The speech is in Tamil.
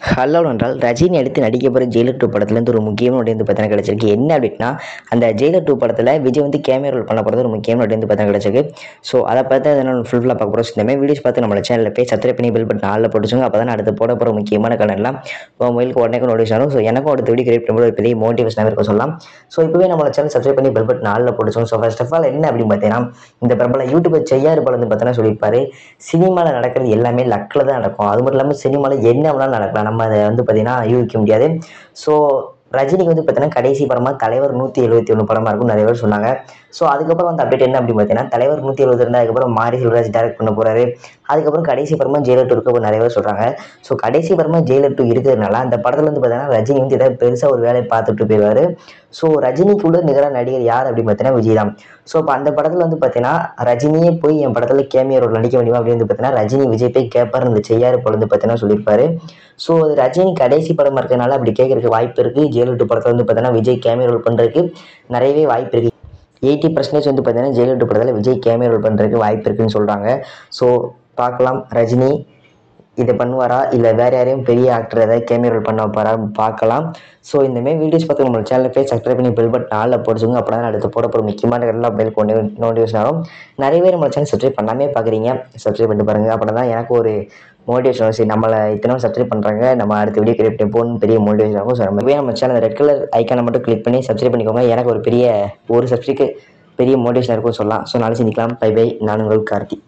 ஹலோ என்றால் ரஜினி எடுத்து நடிக்க போகிற ஜெயிலர் 2 படத்துலேருந்து ஒரு முக்கியமான நோட்டி வந்து பார்த்தீங்கன்னா கிடச்சிருக்கு. என்ன அப்படின்னா, அந்த ஜெயிலர் 2 படத்தில் விஜய் வந்து கேமியோ ரோல் பண்ண போகிறது ஒரு முக்கியமான நோட்டி வந்து பார்த்தீங்கன்னா கிடச்சிருக்கு. ஸோ அதை பார்த்து அதை நான் ஃபுல்லாக பார்க்க போகிறோம். இந்த மாதிரி வீடியோஸ் பார்த்து நம்மளோட சேனலில் போய் சப்ஸ்கிரைப் பண்ணி பெல் பட்டன் ஆளில் போட்டுச்சுங்க. அப்போ தான் அடுத்து போட போகிற முக்கியமான கண்டென்ட்லாம் மொபைலுக்கு உடனே நோட்டிஃபிகேஷன் ஆகும். ஸோ எனக்கும் அடுத்த வீடியோ கிரியேட் பண்ணும்போது ஒரு பெரிய மோட்டிவேஷனாக இருக்க சொல்லலாம். ஸோ இப்போவே நம்மளோட சேனல் சப்ஸ்கிரைப் பண்ணி பெல் பட்டன் ஆளில் போட்டுச்சோம். ஸோ ஃபர்ஸ்ட் ஆஃப் ஆல் என்ன அப்படின்னு பார்த்தீங்கன்னா, இந்த பிரபல யூடியூபர் செய்யாறு படம் வந்து பார்த்தீங்கன்னா சொல்லியிருப்பாரு, சினிமாவில் நடக்கிறது எல்லாமே லக்கில் தான் நடக்கும். அது மட்டும் இல்லாமல் சினிமாவில் என்ன வேணாலும் நடக்கலாம். நம்ம அதை வந்து பார்த்தீங்கன்னா யூகிக்க முடியாது. ஸோ ரஜினிக்கு வந்து பார்த்தீங்கன்னா கடைசி படமாக தலைவர் 171 படமாக இருக்கும் நிறைய பேர் சொன்னாங்க. ஸோ அதுக்கப்புறம் வந்து அப்டேட் என்ன அப்படின்னு பார்த்தீங்கன்னா, தலைவர் 172 அதுக்கப்புறம் மாரி செல்வராஜ் டைரக்ட் பண்ண போகிறாரு. அதுக்கப்புறம் கடைசி படமாக ஜெயிலர் 2 இருக்க நிறைய பேர் சொல்கிறாங்க. ஸோ கடைசி படமாக ஜெயிலர் 2 இருக்கிறதுனால அந்த படத்தில் வந்து பார்த்தீங்கன்னா ரஜினி வந்து ஏதாவது பெருசாக ஒரு வேலையை பார்த்துட்டு போயிடுவார். ஸோ ரஜினிக்குள்ள நிகரான நடிகர் யார் அப்படின்னு பார்த்தீங்கன்னா விஜய் தான். ஸோ இப்போ அந்த படத்தில் வந்து பார்த்தீங்கன்னா ரஜினியே போய் என் படத்தில் கேமியோ ரோல் நடிக்க முடியுமா அப்படின்னு வந்து பார்த்தீங்கன்னா ரஜினி விஜய் போய் கேட்பார் இந்த செய்யாறு படம் வந்து பார்த்தீங்கன்னா சொல்லியிருப்பாரு. ஸோ அது ரஜினி கடைசி படமாக இருக்கிறதுனால அப்படி கேட்கறதுக்கு வாய்ப்பு இருக்குது. ஜெயிலர் 2 படத்தில் வந்து பார்த்தீங்கன்னா விஜய் கேமியோ ரோல் பண்ணுறதுக்கு நிறையவே வாய்ப்பு இருக்குது. 80% வந்து பார்த்தீங்கன்னா ஜெயிலர் 2 படத்தில் விஜய் கேமியோ ரோல் பண்ணுறதுக்கு வாய்ப்பு இருக்குதுன்னு சொல்கிறாங்க. ஸோ பார்க்கலாம் ரஜினி இதை பண்ணுவாரா, இல்லை வேறு யாரையும் பெரிய ஆக்டர் ஏதாவது கேமியோ ரோல் பண்ண போகிறா பார்க்கலாம். ஸோ இந்தமாதிரி வீடியோஸ் பார்த்து நம்ம சேனலில் போய் சப்ஸ்கிரைப் பண்ணி பெல் பட்டன் ஆளில் போட்டுச்சுங்க. அப்போ தான் அடுத்து போட போகிற முக்கியமான எல்லாம் மொபைலுக்கு நோட்டிஃபிகேஷன் ஆகும். நிறைய பேர் நம்ம சேனல் சப்ஸ்கிரைப் பண்ணாமே பார்க்குறீங்க. சப்ஸ்கிரைப் பண்ணிட்டு பாருங்கள். அப்போ தான் எனக்கு ஒரு மோட்டிவேஷன் சரி நம்மளை இத்தனை சப்ஸ்கிரைப் பண்ணுறாங்க, நம்ம அடுத்த வீடியோ கிரியேட் பண்ணி போகணும்னு பெரிய மோட்டிவேஷன் ஆகும். ஸோ நம்ம சேனல் ரெட் கலர் ஐக்கானை மட்டும் கிளிக் பண்ணி சப்ஸ்கிரைப் பண்ணிக்கோங்க. எனக்கு ஒரு சப்ஸ்கிரைக்கு பெரிய மோட்டிவேஷன் இருக்கும்னு சொல்லலாம். ஸோ நாளைக்கு சந்திக்கலாம். Bye bye. நான் உங்கள் கார்த்தி.